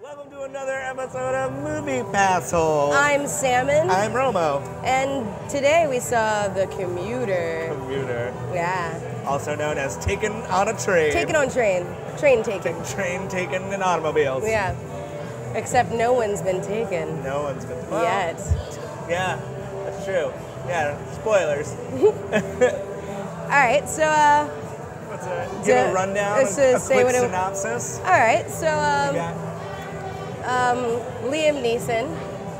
Welcome to another episode of Movie Passhole. I'm Saman. I'm Romo. And today we saw the Commuter. Commuter. Yeah. Also known as Taken on a Train. Taken on Train. Train taken. Train taken in automobiles. Yeah. Except no one's been taken. No one's been yet. Yeah, that's true. Yeah, spoilers. Alright, so Give a rundown, a quick synopsis. Alright, so Liam Neeson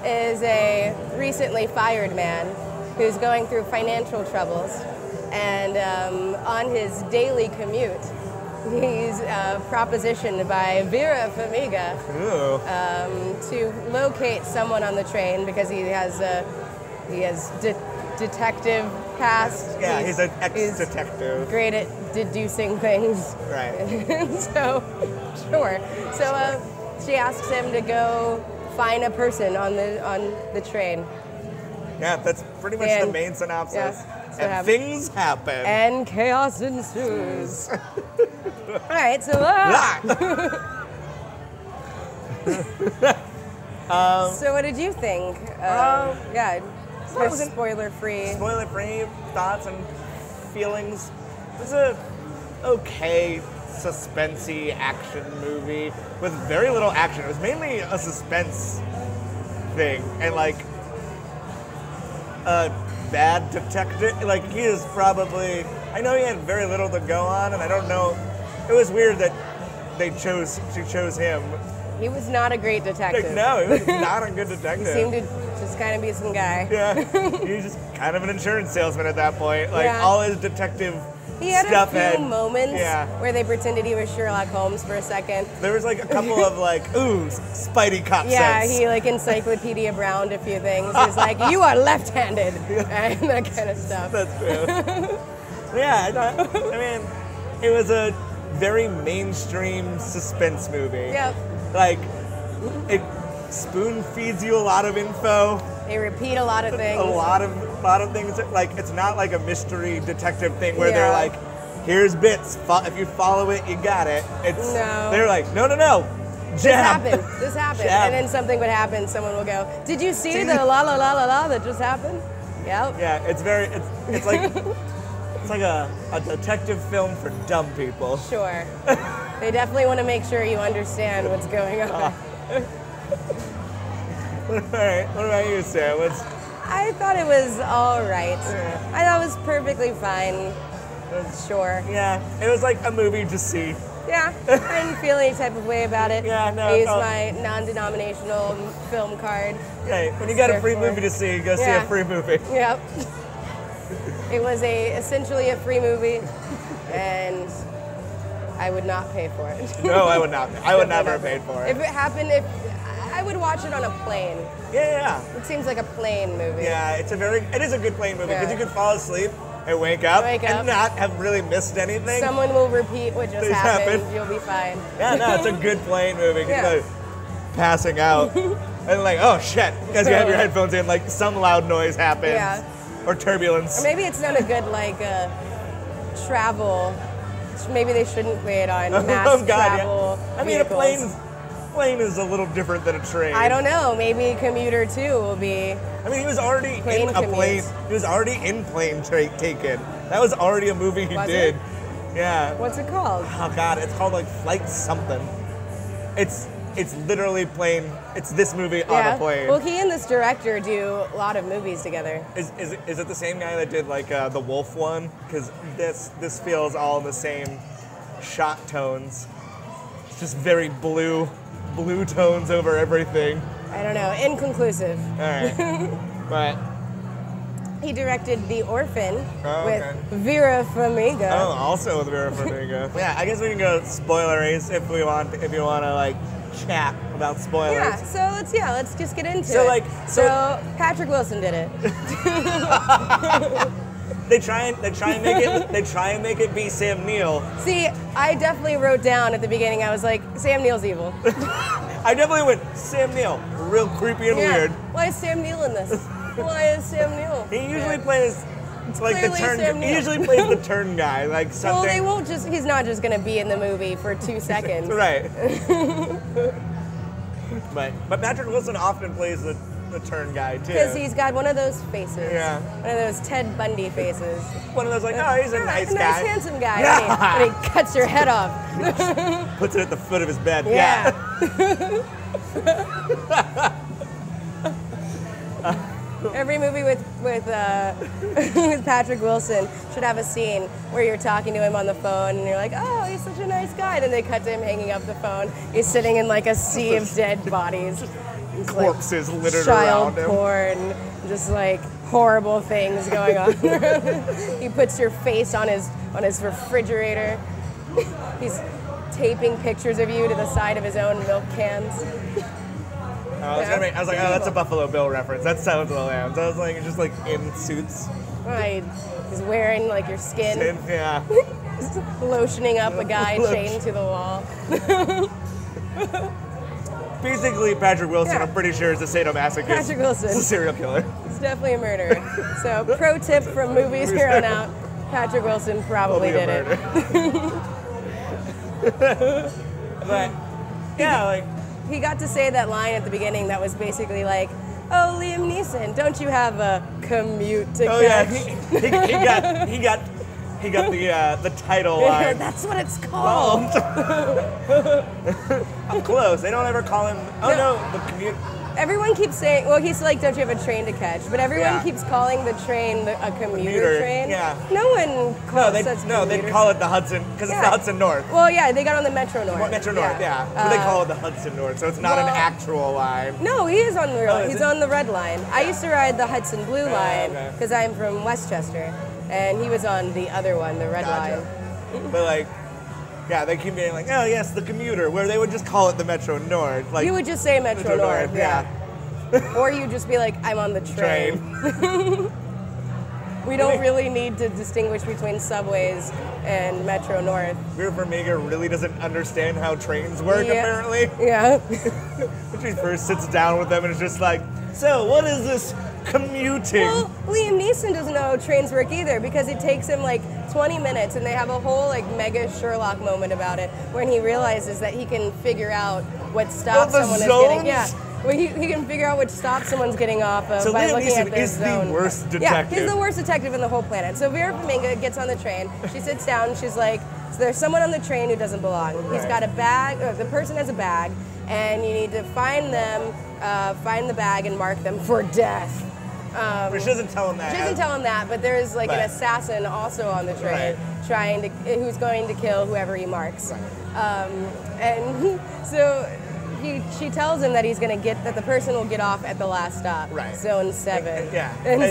is a recently fired man who's going through financial troubles, and on his daily commute, he's propositioned by Vera Farmiga to locate someone on the train because he has detective past. Yeah, he's an ex-detective. Great at deducing things. Right. So, sure. So she asks him to go find a person on the train. Yeah, that's pretty much the main synopsis. Yeah, and things happen. And chaos ensues. All right, so so what did you think? Yeah, spoiler-free. Spoiler-free thoughts and feelings. It was a okay suspensey action movie with very little action. It was mainly a suspense thing, and like a bad detective. Like he is probably. I know he had very little to go on, and I don't know. It was weird that she chose him. He was not a great detective. No, he was not a good detective. He seemed to just kind of be some guy. Yeah, he was just kind of an insurance salesman at that point. Like all his detective He had stuff a few moments where they pretended he was Sherlock Holmes for a second. There was like a couple of like, ooh, Spidey cop sense. Yeah, he like Encyclopedia Browned a few things. He was like, you are left-handed, and that kind of stuff. That's true. Yeah, I mean, it was a very mainstream suspense movie. Yep. Like, it spoon feeds you a lot of info. They repeat a lot of things. A lot of things. Like, it's not like a mystery detective thing where they're like, here's bits. If you follow it, you got it. They're like, no. Jab. This happened. Jab. And then something would happen. Someone will go, did you see the la la la la la that just happened? Yep. Yeah, it's like it's like a detective film for dumb people. Sure. They definitely want to make sure you understand what's going on. All right. What about you, Sarah? I thought it was all right. Yeah. I thought it was perfectly fine. Sure. Yeah, it was like a movie to see. Yeah, I didn't feel any type of way about it. Yeah, no. I used my non-denominational film card. Right, when you got a free movie to see, go see a free movie. Yep. It was essentially a free movie, and I would not pay for it. No, I would not. I would never have paid for it. If it happened, I would watch it on a plane. Yeah. It seems like a plane movie. Yeah, it is a good plane movie because you can fall asleep and wake up and not have really missed anything. Someone will repeat what just happened. You'll be fine. Yeah, no, it's a good plane movie. Like passing out and like, oh shit, because you have your headphones in, like some loud noise happens. Yeah. Or turbulence. Or maybe it's not a good travel. Maybe they shouldn't play it on mass travel. I mean, vehicles. a plane is a little different than a train. I don't know. Maybe Commuter 2 will be. I mean, he was already in a plane. He was already in Plane Taken. That was already a movie he did. Yeah. What's it called? Oh God, it's called like Flight something. It's literally plane. It's this movie on a plane. Well, he and this director do a lot of movies together. Is it the same guy that did like the Wolf one? Because this feels all the same shot tones. It's just very blue tones over everything. I don't know. Inconclusive. All right. But he directed The Orphan with Vera Farmiga. Oh, also with Vera Farmiga. Yeah, I guess we can go spoilers if you want to like chat about spoilers. Yeah, so let's just get into it. So Patrick Wilson did it. They try and make it be Sam Neill. See, I definitely wrote down at the beginning, I was like, Sam Neill's evil. I definitely went, Sam Neill, real creepy and weird. Why is Sam Neill in this? Why is Sam Neill? He usually plays like the turn. He usually plays the turn guy, like something. Well, they won't just. He's not just gonna be in the movie for 2 seconds. Right. But Patrick Wilson often plays the turn guy too. Because he's got one of those faces. Yeah. One of those Ted Bundy faces. One of those like, oh, he's a nice guy. Nice, handsome guy. Yeah. And he cuts your head off. Puts it at the foot of his bed. Yeah. Every movie with with Patrick Wilson should have a scene where you're talking to him on the phone and you're like, oh, he's such a nice guy. Then they cut to him hanging up the phone. He's sitting in like a sea of dead bodies. It's Corpses like littered child around him. porn, just like horrible things going on. He puts your face on his refrigerator. He's taping pictures of you to the side of his own milk cans. I was like, oh, that's a Buffalo Bill reference. That's Silence of the Lambs. I was like, just like in suits. Right. He's wearing like your skin. Yeah. Lotioning up a guy chained to the wall. Basically, Patrick Wilson, Yeah. I'm pretty sure, is a sadomasochist. Patrick Wilson. He's a serial killer. He's definitely a murderer. So, pro tip from movies here on out, Patrick Wilson probably did it. But, yeah, like... He got to say that line at the beginning that was basically like, oh, Liam Neeson, don't you have a commute to catch? Yeah, he got the title line. That's what it's called. I'm close. They don't ever call him. Oh no, the commute. Everyone keeps saying, well, he's like, don't you have a train to catch? But everyone keeps calling the train a commuter train. Yeah. No one calls it they'd call it the Hudson, because it's the Hudson North. Well, yeah, they got on the Metro North. Metro North, yeah. But they call it the Hudson North, so it's not an actual line. No, he is on the real line. He's it? on the red line. I used to ride the Hudson Blue line okay. because I'm from Westchester, and he was on the other one, the red line. But like, yeah, they keep being like, oh yes, the commuter, where they would just call it the Metro North. Like You would just say Metro North, yeah. Or you just be like, I'm on the train. We don't really need to distinguish between subways and Metro North. Vera Farmiga really doesn't understand how trains work, apparently. Yeah. When she first sits down with them and is just like, so what is this commuting? Well, Liam Neeson doesn't know how trains work either because it takes him like 20 minutes and they have a whole like mega Sherlock moment about it when he realizes that he can figure out what stop someone is getting. Yeah. Well, he can figure out which stop someone's getting off of by Liam looking Neeson at their is zone. the worst detective. Yeah, he's the worst detective in the whole planet. So Vera Farmiga gets on the train. She sits down. She's like, so there's someone on the train who doesn't belong. He's got a bag. The person has a bag, and you need to find them, find the bag, and mark them for death. But she doesn't tell him that. She doesn't tell him that, but there is like an assassin also on the train who's going to kill whoever he marks. And so she tells him that that the person will get off at the last stop, Zone 7. Yeah. And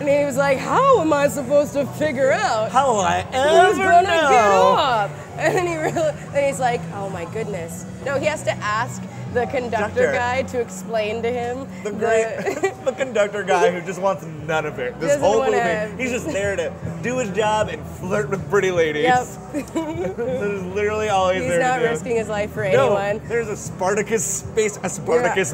he was like, how am I supposed to figure out how will I who's ever gonna know? get off? And then he's like, oh my goodness. No, he has to ask the conductor guy to explain to him the conductor guy who just wants none of it. This whole movie, he's just there to do his job and flirt with pretty ladies. Yep. That is literally all he's there to do. He's not risking his life for anyone. There's a Spartacus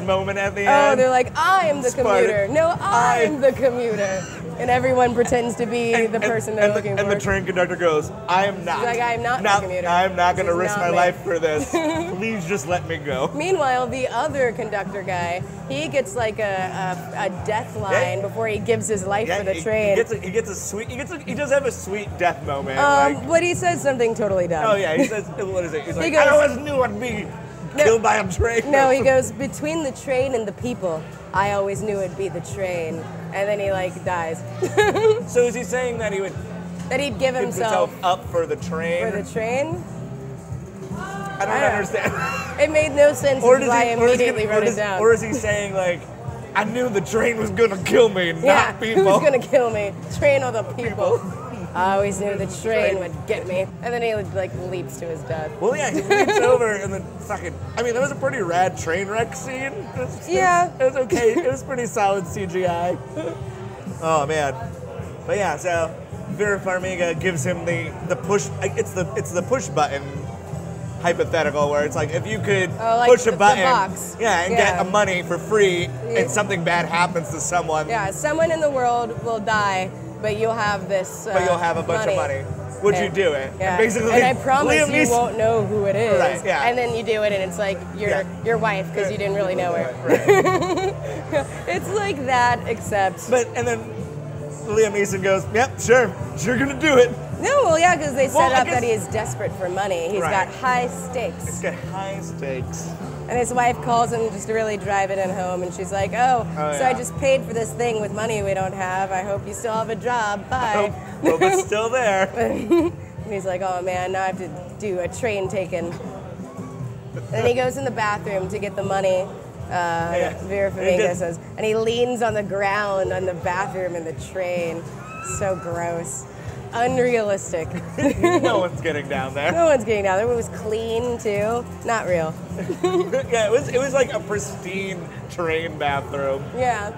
moment at the end. Oh, they're like, I am the commuter. No, I am the commuter. And everyone pretends to be the person they're looking for. And the train conductor goes, I am not. He's like, I am not the commuter. I am not going to risk my life for this. Please just let me go. Meanwhile, the other conductor guy, he gets like a death line before he gives his life for the train. He does have a sweet death moment. But he says something totally dumb. Oh yeah, he says, what is it? He's like, I always knew I'd be killed by a train. No, he goes, between the train and the people, I always knew it'd be the train. And then he like dies. So is he saying that he'd give himself up for the train? For the train? I don't understand. It made no sense, which is why I immediately wrote it down. Or is he saying like, I knew the train was gonna kill me, not people. Who was gonna kill me? Train or the people? I always knew the train would get me. And then he like leaps to his death. Well, yeah, he leaps over and then fucking. I mean, that was a pretty rad train wreck scene. It was okay. It was pretty solid CGI. Oh man, but yeah. So Vera Farmiga gives him the push. It's the push button hypothetical where it's like if you could push a button, and get money for free, and something bad happens to someone. Yeah, someone in the world will die. But you'll have this. But you'll have a bunch of money. would you do it? Yeah. And basically, and I promise Liam you Neeson- won't know who it is. Right, yeah. And then you do it, and it's like your wife because you didn't really know her. Right. It's like that, except And then Liam Neeson goes, "Yep, sure gonna do it." no, well, yeah, because they set Well, I up that guess- he is desperate for money. He's Right. got high stakes. It's got high stakes. And his wife calls him just to really drive it in home, and she's like, "Oh, so yeah. I just paid for this thing with money we don't have. I hope you still have a job. Bye." Hope it's still there. And he's like, "Oh man, now I have to do a train taken." And then he goes in the bathroom to get the money. Vera Farmiga says, and he leans on the ground on the bathroom in the train. So gross, unrealistic. No one's getting down there. No one's getting down there. It was clean too. Not real. Yeah, it was like a pristine train bathroom. Yeah.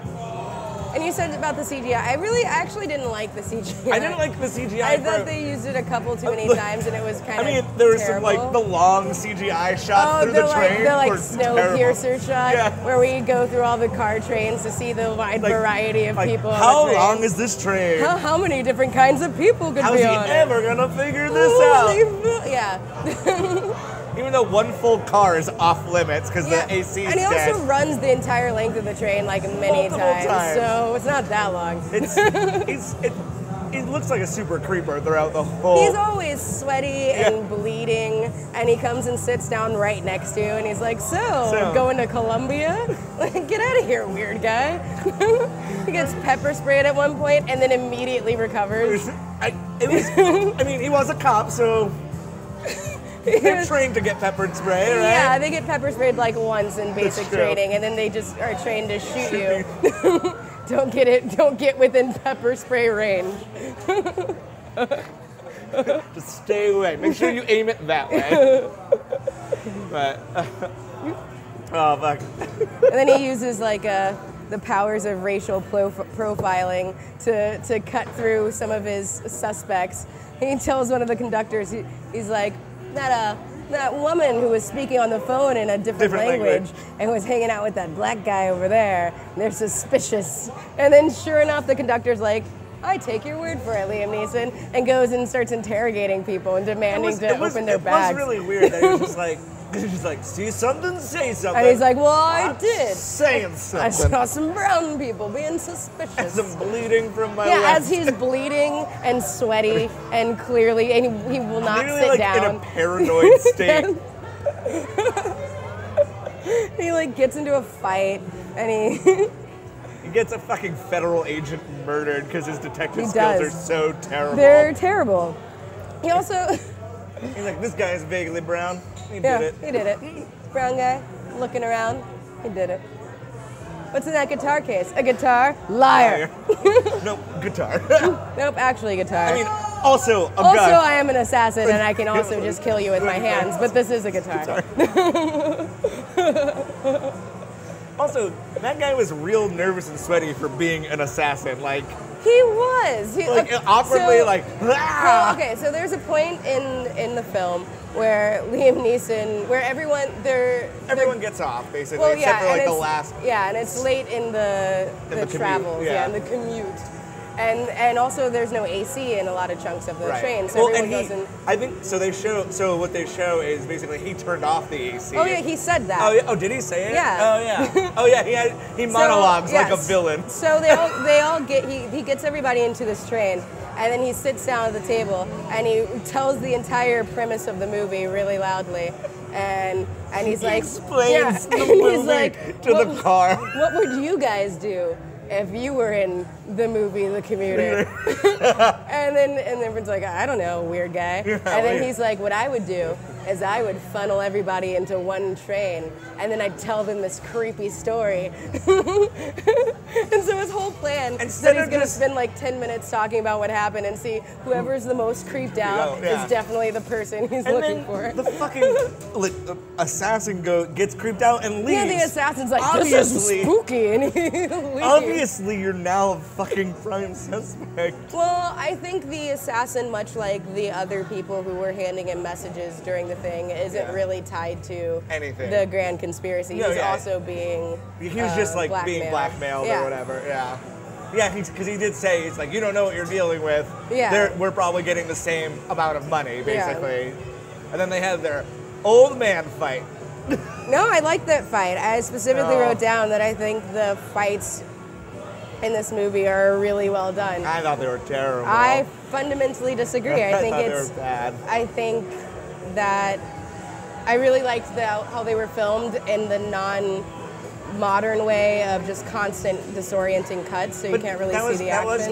And you said about the CGI. I actually didn't like the CGI. I didn't like the CGI. I thought they used it a couple too many times, and it was kind of. I mean, there was terrible. some like the long CGI shots through the train. the were Snowpiercer shot, Yeah. where we go through all the car trains to see the wide variety of people. on How the train. long is this train? How many different kinds of people could How's be he on ever gonna figure this Holy out? Yeah. Even though one full car is off limits because Yeah. the AC is and he dead. also runs the entire length of the train like many Multiple times, times. so it's not that long. He looks like a super creeper throughout the whole. He's always sweaty and bleeding, and he comes and sits down right next to you, and he's like, so going to Colombia? Like, get out of here, weird guy. He gets pepper sprayed at one point and then immediately recovers. I mean, he was a cop, so they're trained to get peppered spray, right? Yeah, they get pepper sprayed like once in basic true. training, and then they just are trained to shoot you. Don't get within pepper spray range. Just stay away. Make sure you aim it that way. But oh fuck. And then he uses like the powers of racial profiling to cut through some of his suspects. He tells one of the conductors, he's like, that woman who was speaking on the phone in a different language and was hanging out with that black guy over there, they're suspicious. And then sure enough, the conductor's like, I take your word for it, Liam Neeson, and goes and starts interrogating people and demanding to open their bags. It was really weird that he was just like, see something, say something. And he's like, well, I did. Saying something. I saw some brown people being suspicious. And some bleeding from my Yeah, left. as he's bleeding and sweaty and clearly, and he will not Literally, sit like, down. in a paranoid state. He like gets into a fight and he He gets a fucking federal agent murdered because his detective He skills does. are so terrible. they're terrible. He also He's like, this guy is vaguely brown. He yeah, did it. he did it. Brown guy looking around, he did it. What's in that guitar case? A guitar? Liar. Nope, guitar. Nope, actually guitar. I mean, also a also, gun. I am an assassin, and I can also just kill you with my hands. But this is a guitar. Also, that guy was real nervous and sweaty for being an assassin. Like, He was. like awkwardly, so- like, Well, ah! okay, so there's a point in the film where Liam Neeson, where Everyone gets off, basically, well, except for and like the it's- last. Yeah, and it's late in the commute, travels, yeah. in the commute. And also there's no AC in a lot of chunks of the Right. train, so Well, everyone and goes in. I think so. What they show is basically he turned off the AC. Oh yeah, he said that. Oh yeah. Oh, did he say it? Yeah. Oh yeah. Oh yeah. He monologues like a yes. villain. So they all get he gets everybody into this train, and then he sits down at the table and he tells the entire premise of the movie really loudly, and he's He like explains the and movie he's like, to the car. What would you guys do if you were in the movie The Commuter? and then everyone's like, I don't know, weird guy. Yeah, and then weird. he's like, what I would do is I would funnel everybody into one train, and then I'd tell them this creepy story. And so his whole plan is Instead that he's of going to just- spend like 10 minutes talking about what happened and see whoever's the most creeped out Yeah. is definitely the person he's And looking then for. the fucking the assassin gets creeped out and leaves. Yeah, the assassin's like, this is Obviously. spooky, and he leaves. Obviously, you're now a fucking prime suspect. Well, I think the assassin, much like the other people who were handing him messages during the thing, isn't really tied to Anything. the grand conspiracy. No, He's yeah. also being He was just like being blackmailed. blackmailed Yeah. or whatever. Yeah. Yeah, because he did say, he's like, you don't know what you're dealing with. Yeah. We're probably getting the same amount of money, basically. Yeah. And then they have their old man fight. No, I like that fight. I specifically wrote down that I think the fights in this movie are really well done. I thought they were terrible. I fundamentally disagree. I think they were bad. I think that I really liked how they were filmed in the non-modern way of just constant disorienting cuts, so you can't really see the action.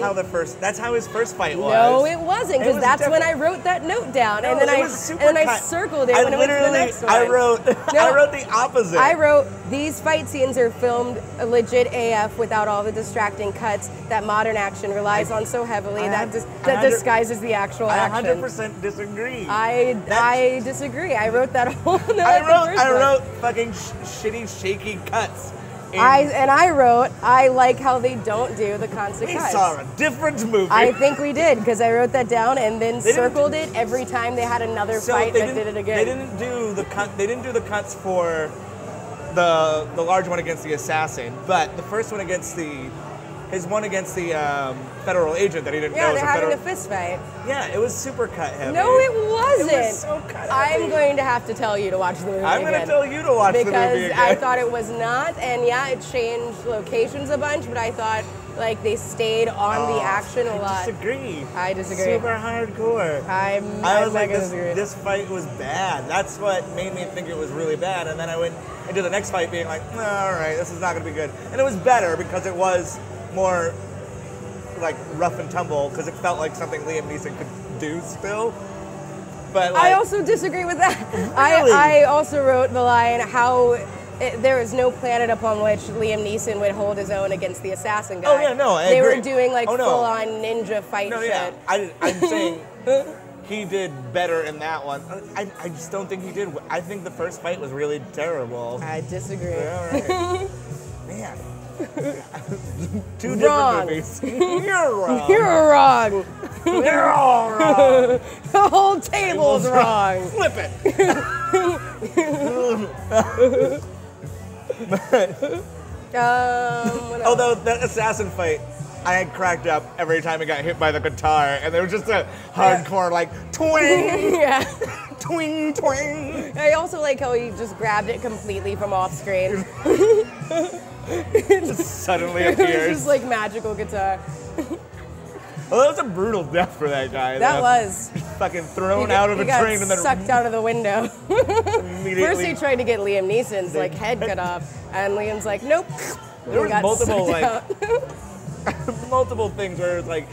That's how his first fight was. No, it wasn't, because that's when I wrote that note down, no, and then I circled it when I went to the next one. I wrote the opposite. I wrote, these fight scenes are filmed legit AF without all the distracting cuts that modern action relies on so heavily that disguises the actual action. I 100% disagree. I disagree. I wrote that whole note. I wrote fucking shitty, shaky cuts. I wrote, I like how they don't do the constant cuts. We saw a different movie. I think we did, because I wrote that down and then circled it every time they had another fight that did it again. They didn't do the cuts for the large one against the assassin, but the first one against his one against the federal agent that he didn't know was they're having a fist fight. Yeah, it was super cut heavy. No, it wasn't. It was so cut heavy. I'm going to have to tell you to watch the movie I'm going to tell you to watch the movie again. Because I thought it was not, and yeah, it changed locations a bunch, but I thought like they stayed on the action a lot. I disagree. Super hardcore. I was like, this fight was bad. That's what made me think it was really bad, and then I went into the next fight being like, all right, this is not going to be good. And it was better because it was more like rough and tumble, because it felt like something Liam Neeson could do still. But like, I also disagree with that. Really? I also wrote the line there is no planet upon which Liam Neeson would hold his own against the assassin guy. Oh yeah, no, I agree. They were doing like full-on ninja fight shit. Yeah. I'm saying he did better in that one. I just don't think he did. I think the first fight was really terrible. I disagree. Yeah, all right. Man. Two different movies. You're wrong. You're wrong. You're all wrong. The whole table's wrong. Flip it. Although that assassin fight, I had cracked up every time he got hit by the guitar, and there was just a hardcore like twing, twing, twing. I also like how he just grabbed it completely from off screen. It just suddenly appears. It was just like magical guitar. Well, that was a brutal death for that guy. That was. Fucking thrown out of a train and then sucked out of the window. Immediately. First he tried to get Liam Neeson's like head cut off, and Liam's like, nope. There was multiple things where it was like,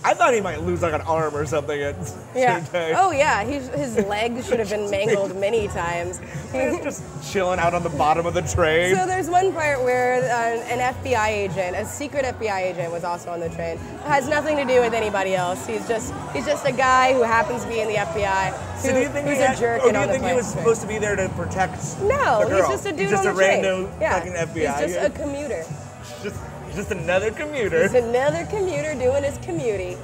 I thought he might lose like an arm or something at certain times. Oh yeah, his legs should have been mangled many times. He's just chilling out on the bottom of the train. So there's one part where an FBI agent, a secret FBI agent, was also on the train. It has nothing to do with anybody else. He's just a guy who happens to be in the FBI. So do you think who's a jerk? Or do you think he was supposed to be there to protect No, the girl? He's just a dude he's just on a the train. random fucking FBI. He's just a commuter. Just another commuter. He's another commuter doing his commuting.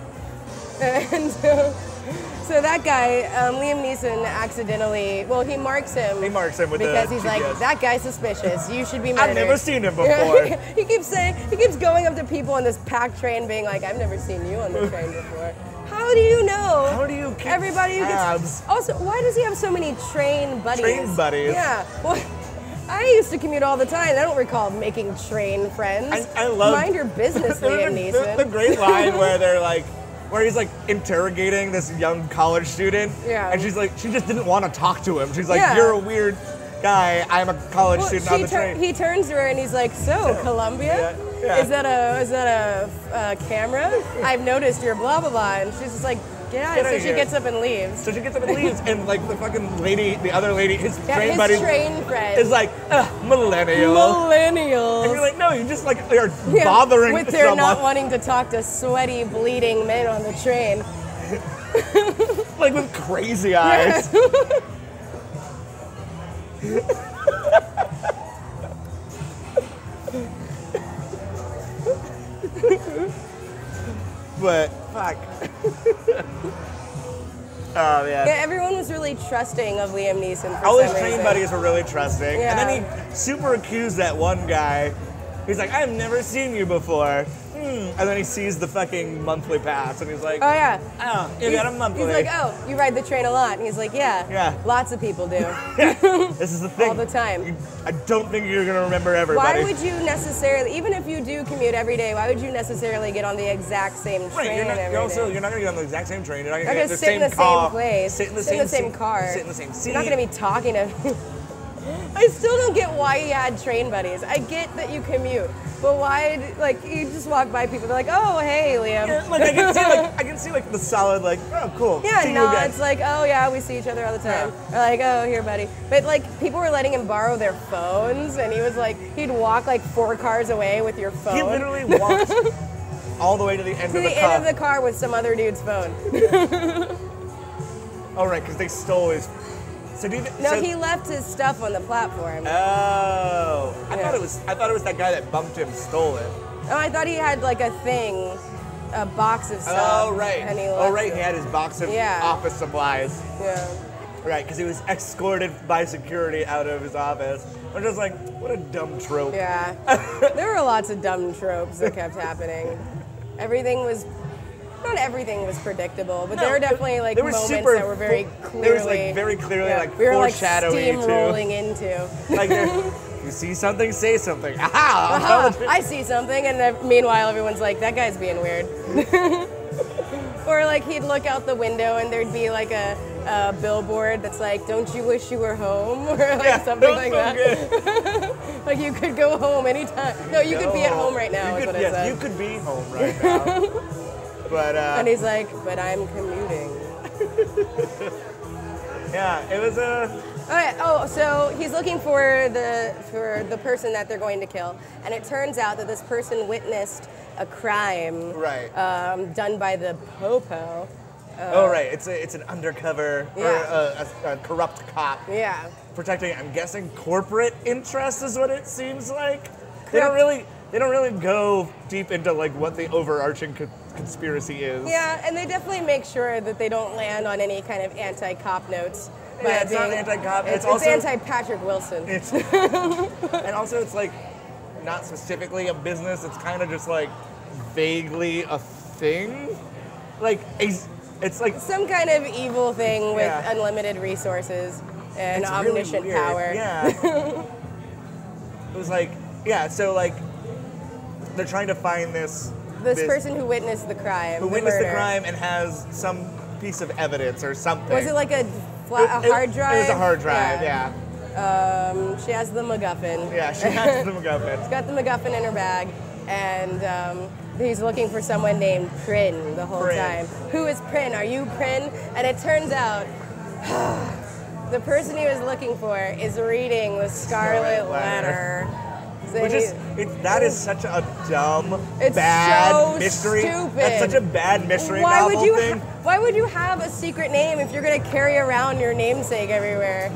And so that guy, Liam Neeson, accidentally, he marks him. He marks him with because the he's GPS. like, that guy's suspicious. You should be murdered. I've never seen him before. he keeps going up to people on this packed train, being like, I've never seen you on the train before. How do you know? How do you keep everybody who gets? Also, why does he have so many train buddies? Train buddies. Yeah. Well, I used to commute all the time. I don't recall making train friends. I love. Mind your business, Liam Neeson. The great line where he's like interrogating this young college student. Yeah. And she's like, she just didn't want to talk to him. She's like, you're a weird guy. I'm a college student on the train. He turns to her and he's like, so Columbia? Yeah. Is that a camera? I've noticed you're blah blah blah. And she's just like, get out of here. So she gets up and leaves. And like the fucking lady, the other lady, his train buddy, train friend is like, millennial. Millennials. And you're like, no, you just like are bothering with their someone. not wanting to talk to sweaty, bleeding men on the train. Like with crazy eyes. But fuck. Oh man. Yeah, everyone was really trusting of Liam Neeson for all some his train reason. buddies were really trusting. Yeah. And then he super accused that one guy He's like, I've never seen you before. And then he sees the fucking monthly pass, and he's like, Oh, yeah. oh, you got a monthly. He's like, oh, you ride the train a lot. And he's like, yeah. Yeah. Lots of people do. This is the thing. All the time. I don't think you're going to remember everybody. Why would you necessarily, even if you do commute every day, why would you necessarily get on the exact same train Right, you're not every day? You're not going to get on the exact same train. You're not You're going not to going get to the sit in the same same place. Sit in the same car. Sit in the same seat. You're not going to be talking to... I still don't get why you had train buddies. I get that you commute, but why, like, you just walk by people, they're like, oh, hey, Liam. Yeah, like, I can see the solid, like, oh, cool. Yeah, see no, you again. it's like, oh, yeah, we see each other all the time. Yeah. Or like, oh, here, buddy. But, like, people were letting him borrow their phones, and he was like, he'd walk, like, 4 cars away with your phone. He literally walked all the way to the end to of the the car. end of the car with some other dude's phone. Oh, right, because they stole his... So He left his stuff on the platform. Oh, I Yeah. thought it was that guy that bumped him stole it. Oh, I thought he had, like, a thing, a box of stuff. Oh, right. And he Oh, left right, it. he had his box of Yeah. office supplies. Yeah. Right, because he was escorted by security out of his office. I'm just like, what a dumb trope. Yeah. There were lots of dumb tropes that kept happening. Not everything was predictable, but there were definitely like moments that were very clearly. There was like very clearly like we were like foreshadowing steamrolling into. Like you see something, say something. Aha! Aha, I see something, and then, meanwhile everyone's like, that guy's being weird. Or like he'd look out the window and there'd be like a billboard that's like, "Don't you wish you were home?" Or like something like that. Like you could go home anytime. No, you could be at home right now. Is what I said. You could be home right now. But and he's like, "But I'm commuting." Yeah, it was a. Okay. Oh, so he's looking for the person that they're going to kill, and it turns out that this person witnessed a crime Right. Done by the Popo. Oh right, it's an undercover or a corrupt cop Yeah. protecting. I'm guessing corporate interests is what it seems like. They don't really go deep into like what the overarching conspiracy is. Yeah, and they definitely make sure that they don't land on any kind of anti-cop notes. Yeah, it's not anti-cop. It's also anti-Patrick Wilson. It's and also it's like not specifically a business. It's kind of just like vaguely a thing. Like it's like some kind of evil thing with Yeah. unlimited resources and it's really omniscient weird. power. Yeah. It was like so like they're trying to find this person who witnessed the crime. who witnessed the murder. crime and has some piece of evidence or something. Was it like a hard drive? It was a hard drive, yeah. She has the MacGuffin. Yeah, she has the MacGuffin. She's got the MacGuffin in her bag, and he's looking for someone named Prin the whole Prin. time. Who is Prin? Are you Prin? And it turns out the person he was looking for is reading the Scarlet Letter. So Which is that is such a dumb, It's bad so mystery. stupid. That's such a bad mystery why novel would you thing. why would you have a secret name if you're gonna carry around your namesake everywhere?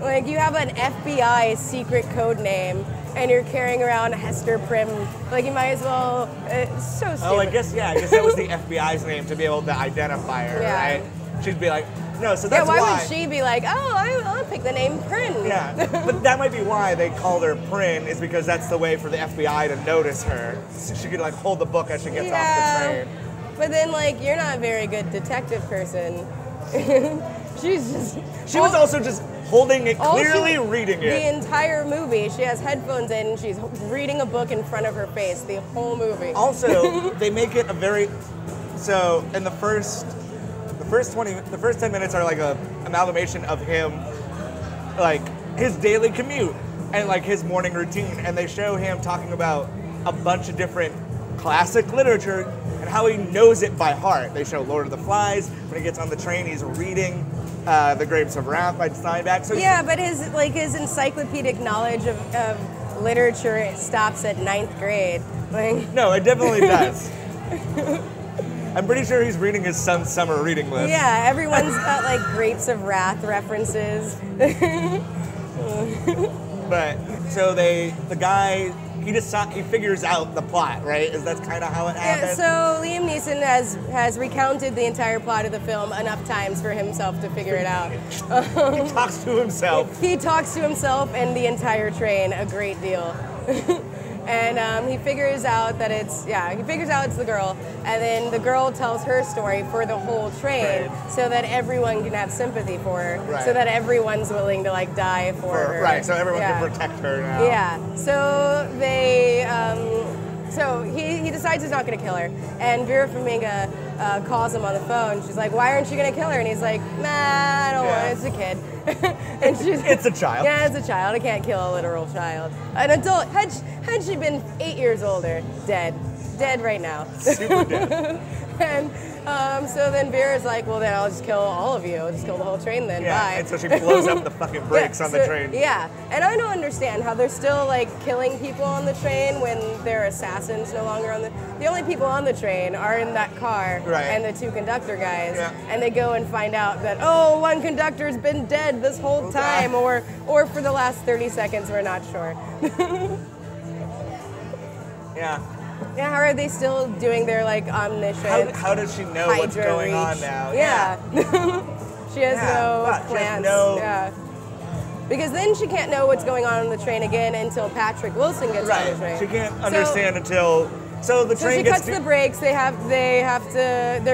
Like you have an FBI secret code name and you're carrying around Hester Prim. Like you might as well. It's so stupid. Oh, I guess that was the FBI's name to be able to identify her, Yeah. right? She'd be like, no, so that's why would she be like, oh, I'll pick the name Prin? Yeah, but that might be why they called her Prin, is because that's the way for the FBI to notice her. So she could like hold the book as she gets off the train. But then like you're not a very good detective person. She was also just holding it, clearly reading it. The entire movie, she has headphones in and she's reading a book in front of her face the whole movie. Also, they make it a very so in the first 10 minutes are like a amalgamation of him, like his daily commute and like his morning routine, and they show him talking about a bunch of different classic literature and how he knows it by heart. They show Lord of the Flies. When he gets on the train, he's reading The Grapes of Wrath by Steinbeck. So yeah, but his encyclopedic knowledge of literature stops at 9th grade. Like, no, it definitely does. I'm pretty sure he's reading his son's summer reading list. yeah, everyone's got like Grapes of Wrath references. But so the guy he figures out the plot, right? That's kind of how it happens. Yeah, so Liam Neeson has recounted the entire plot of the film enough times for himself to figure it out. He talks to himself. He talks to himself and the entire train a great deal. And he figures out that it's the girl, and then the girl tells her story for the whole train, Right. so that everyone can have sympathy for her, Right. so that everyone's willing to like die for her. Right, so everyone Yeah. can protect her now. Yeah. So they. So he decides he's not going to kill her, and Vera Farmiga calls him on the phone. She's like, "Why aren't you going to kill her?" And he's like, "Nah, I don't want it. It's a kid." And she's, It's a child. Yeah, it's a child. I can't kill a literal child. An adult. Had she been 8 years older, dead right now. Super dead. And so then Vera's like, "Well, then I'll just kill all of you. I'll just kill the whole train then. Yeah, Bye." and so she blows up the fucking brakes on the train. Yeah, and I don't understand how they're still like killing people on the train when they're assassins no longer on the only people on the train are in that car Right. and the two conductor guys. Yeah. And they go and find out that, oh, one conductor's been dead this whole time, or for the last 30 seconds, we're not sure. Yeah. Yeah, how are they still doing their like omniscient? How does she know what's Hydra going on reach? now? Yeah. She has no but she has plans. no- Yeah. Because then she can't know what's going on the train again until Patrick Wilson gets on the train. Right. She can't understand until. So the So train she gets cuts the brakes. They're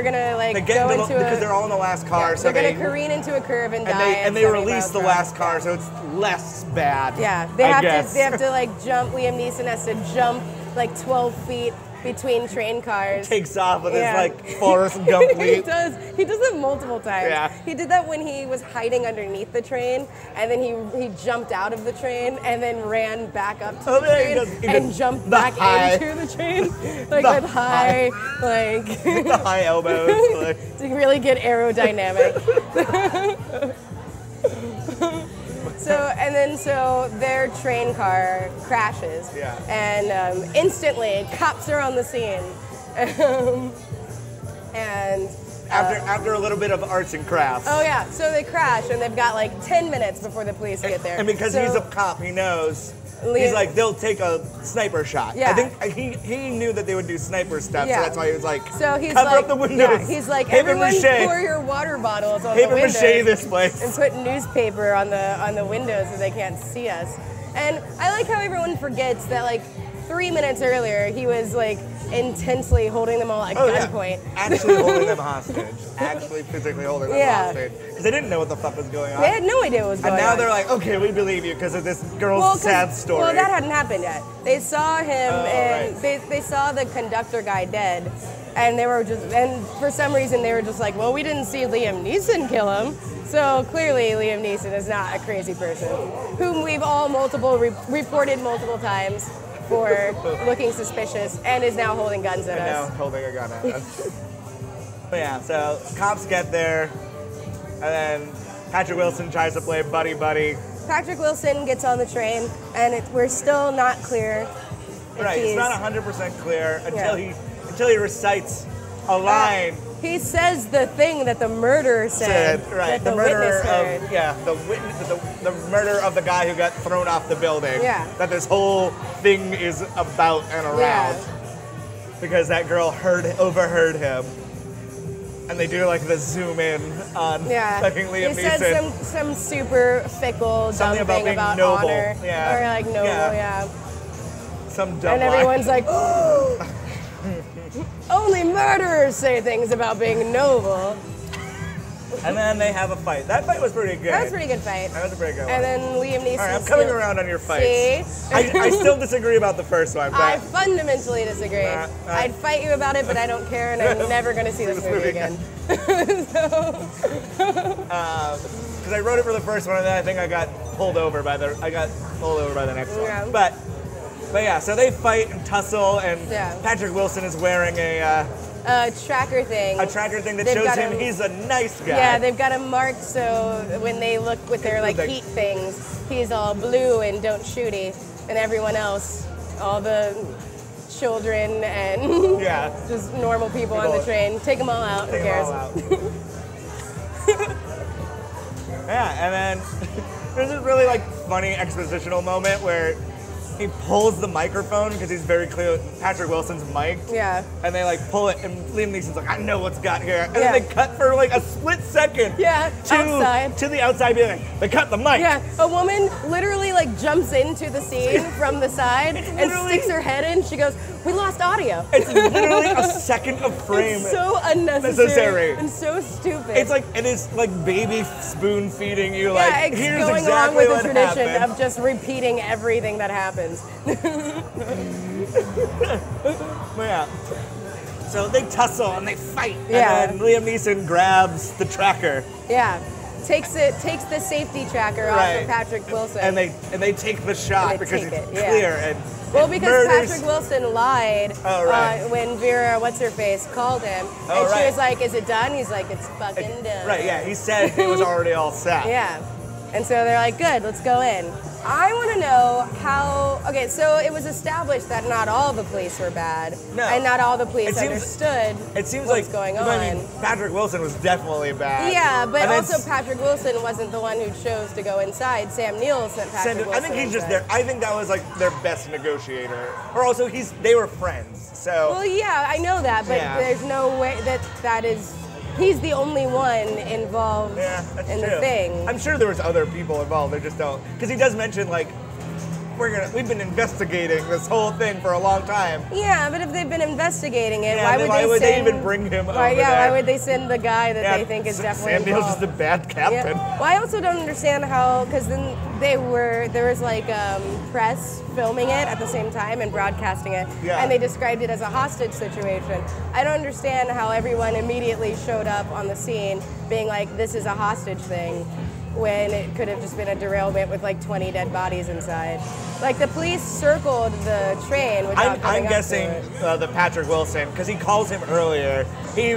gonna like They get go into into because they're all in the last car, yeah, so they're they gonna careen into a curve and, and die. they at and they 70 release miles the per hour. last car, so it's less bad. Yeah, I guess. they have to like jump. Liam Neeson has to jump like 12 feet between train cars. Takes off with Yeah. his like Forrest Gump He leap. does. He does it multiple times. Yeah. He did that when he was hiding underneath the train, and then he jumped out of the train and then ran back up to Oh, the yeah, train he and does jumped the back high. into the train, like The with high, like The high elbows. Like, to really get aerodynamic. So their train car crashes, Yeah. and instantly cops are on the scene, and after a little bit of arts and crafts. oh yeah, so they crash and they've got like 10 minutes before the police get there. And because So- he's a cop, he knows. Liam- He's like, they'll take a sniper shot. Yeah. I think he knew that they would do sniper stuff, Yeah. so that's why he was like, So he's cover like, up the windows. Yeah, he's like, Paper everyone mache. pour your water bottles on Paper the windows mache this place. and put newspaper on the windows so they can't see us. And I like how everyone forgets that like 3 minutes earlier he was like intensely holding them all at gunpoint. Actually holding them hostage. Actually physically holding them Yeah. hostage. Because they didn't know what the fuck was going on. They had no idea what was going and now on. they're like, okay, we believe you because of this girl's Well, sad story. Well, that hadn't happened yet. They saw him, and right. they saw the conductor guy dead, and they were and for some reason they were just like, well, we didn't see Liam Neeson kill him, so clearly Liam Neeson is not a crazy person, whom we've all reported multiple times for looking suspicious, and is now holding guns at And now us. holding a gun at us. But yeah, so cops get there, and then Patrick Wilson tries to play buddy. Patrick Wilson gets on the train, and we're still not clear. if Right, it's he's- not 100% clear until Yeah. until he recites a line. He says the thing that the murderer said. Right, That the the murderer witness heard. of the murder of the guy who got thrown off the building. Yeah. That this whole thing is about and around. Yeah. Because that girl overheard him. And they do like the zoom in on Yeah. fucking Liam he Neeson. said some super fickle Something dumb about thing being about noble. honor. Yeah. Or like noble, Yeah. yeah. Some dumb And line. everyone's like, only murderers say things about being noble. And then they have a fight. That fight was pretty good. That was a pretty good fight. That was a pretty good one. And then Liam Neeson. All right, I'm coming around on your fights. See? I still disagree about the first one, but I fundamentally disagree. Nah, I'd fight you about it, but I don't care, and I'm never going to see this movie again. because I wrote it for the first one, and then I think I got pulled over by the next Yeah. one. But yeah, so they fight and tussle, and Yeah. Patrick Wilson is wearing a Tracker thing. tracker thing that They've shows got him him- he's a nice guy. Yeah, they've got him marked so when they look with their like Like- heat things, he's all blue and don't shooty, and everyone else, all the children and Yeah. just normal people on the People- train, take them all out. Take Who 'em cares? all out. Yeah, and then there's this really like funny expositional moment where he pulls the microphone because he's very clear Patrick Wilson's mic. Yeah. And they like pull it, and Liam Neeson's like, I know what's got here. And Yeah. then they cut for like a split second. Yeah, outside. To the outside, being like, they cut the mic. Yeah, a woman literally like jumps into the scene from the side and literally- sticks her head in. She goes, "We lost audio." It's literally a second of frame. It's so unnecessary and so stupid. It's like, it is like baby spoon feeding you, yeah, like, it's here's going exactly along with what the tradition happened. of just repeating everything that happens. Yeah. So they tussle and they fight. Yeah. And then Liam Neeson grabs the tracker. Yeah, takes the safety tracker off Right. of Patrick Wilson. And they take the shot And they because take it's it, yeah. clear and well, because murders. Patrick Wilson lied Oh, right. when Vera, what's-her-face, called him. Oh, and she right. was like, "Is it done?" He's like, "It's fucking done." Right, yeah, he said it was already all set. Yeah. And so they're like, "Good, let's go in." I want to know how. Okay, so it was established that not all the police were bad, No. and not all the police It seems- understood It seems what's like going on. I mean, Patrick Wilson was definitely bad. Yeah, but And then also Patrick Wilson wasn't the one who chose to go inside. Sam Neill sent Patrick Wilson I think he's just inside. there. I think that was like their best negotiator. Or also they were friends. So Well, yeah, I know that, but Yeah. there's no way that is. He's the only one involved yeah, that's in true. the thing. I'm sure there was other people involved. They just don't, because he does mention like we've been investigating this whole thing for a long time. Yeah, but if they've been investigating it, Yeah, why then would they they send? even bring him why, over yeah, there? why would they send the guy that Yeah, they think is definitely Sam Neill's involved? just a bad captain. Yeah. Well, I also don't understand how, because then there was like press filming it at the same time and broadcasting it, Yeah. and they described it as a hostage situation. I don't understand how everyone immediately showed up on the scene being like, "This is a hostage thing," when it could have just been a derailment with like 20 dead bodies inside. Like the police circled the train without coming I'm up guessing to it. the Patrick Wilson, because he calls him earlier. He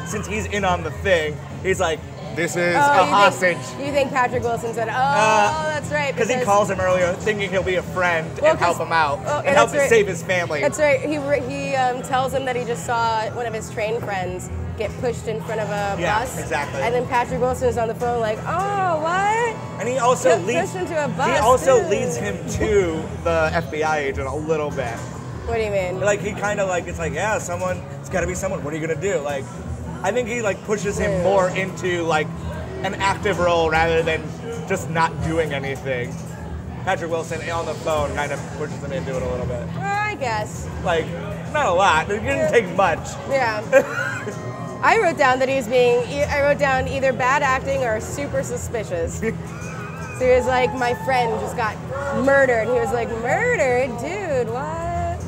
since he's in on the thing, he's like, this is a hostage. You think Patrick Wilson said, that's right. Because he calls him earlier, thinking he'll be a friend and help him out and help that's right. save his family. That's right. He tells him that he just saw one of his train friends get pushed in front of a bus. Exactly. And then Patrick Wilson is on the phone like, "Oh, what?" And he also Get leads. pushed into a bus, He also too. leads him to the FBI agent a little bit. What do you mean? Like he kind of like it's like it's got to be someone. What are you gonna do? Like, I think he like pushes him more into like an active role rather than just not doing anything. Patrick Wilson on the phone kind of pushes him into it a little bit. I guess. Like, not a lot. It didn't take much. Yeah. I wrote down that I wrote down either bad acting or super suspicious. So he was like, "My friend just got murdered." He was like, "Murdered? Dude, what?"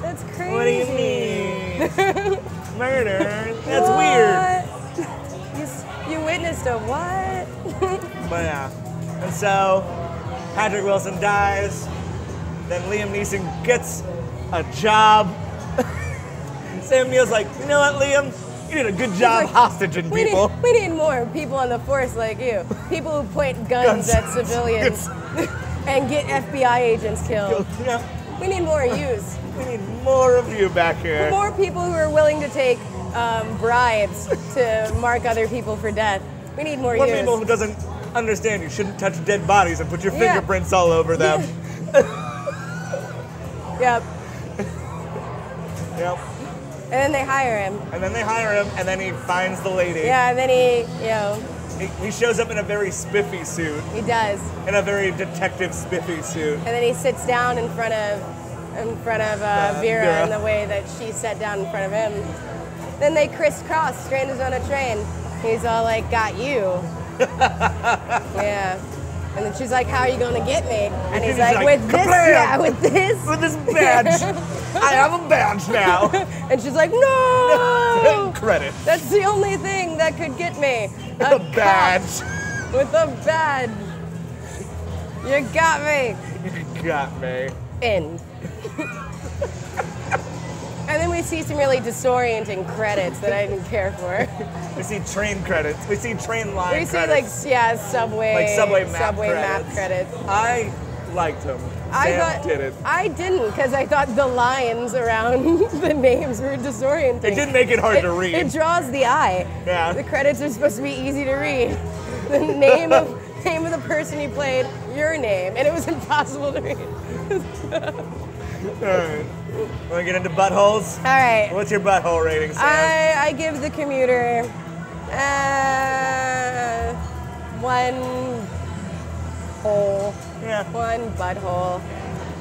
That's crazy. What do you mean? Murder? That's weird. You witnessed a what? But yeah. And so, Patrick Wilson dies. Then Liam Neeson gets a job. Sam Neill's like, you know what, Liam? You did a good job hostaging people. We need more people on the force like you. People who point guns at civilians and get FBI agents killed. Yeah. We need more use. We need more of you back here. More people who are willing to take bribes to mark other people for death. We need more More use. people who doesn't understand you shouldn't touch dead bodies and put your Yeah. fingerprints all over them. Yep. Yep. And then they hire him. And then they hire him, and then he finds the lady. Yeah, and then He shows up in a very spiffy suit, he does. in a very detective spiffy suit. And then he sits down in front of Vera Vera. in the way that she sat down in front of him. Then they crisscross, strangers on a train. He's all like, "Got you." Yeah. And then she's like, "How are you gonna get me?" And he's like, "With this, "Kablam!" yeah, with this. With this badge. I have a badge now. And she's like, "No!" Credit. That's the only thing that could get me. A cop badge. with a badge. You got me. You got me. End. And then we see some really disorienting credits that I didn't care for. We see train credits. We see train line We see credits. subway map map credits. I liked them. Sam didn't. I didn't because I thought the lines around the names were disorienting. It did make it hard to read. It draws the eye. Yeah. The credits are supposed to be easy to read. The name of the person he played, your name, and it was impossible to read. Alright. Want to get into buttholes? All right. What's your butthole rating, Sam? I give the Commuter 1 hole. Yeah. 1 butthole.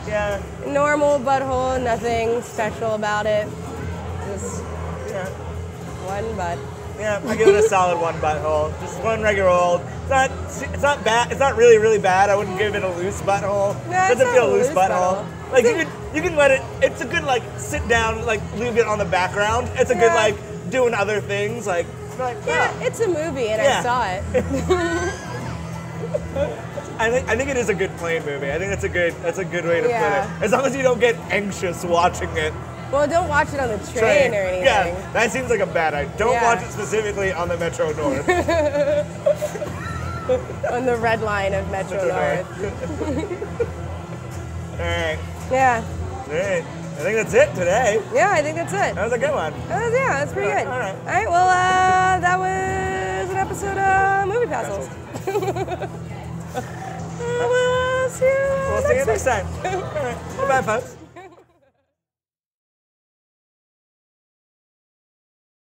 Yeah. Normal butthole, nothing special about it. Just Yeah. 1 butt. Yeah, I give it a solid 1 butthole. Just 1 regular old. It's not bad. It's not really, really bad. I wouldn't give it a loose butthole. No, it's Doesn't not feel a loose loose butthole. Like you can let it. It's a good like sit down, like leave it on the background. It's a good Yeah. like doing other things. Like Yeah, it's a movie, and I saw it. I think it is a good plane movie. I think that's a good way to Yeah. put it. As long as you don't get anxious watching it. Well, don't watch it on the train or anything. Yeah, that seems like a bad idea. Don't Yeah. watch it specifically on the Metro North. On the red line of Metro North. All right. Yeah. All right. I think that's it today. Yeah, I think that's it. That was a good one. That's pretty good. All right. All right, well, that was an episode of Movie Passels. We'll see you We'll see you next time. All right. Bye-bye, folks.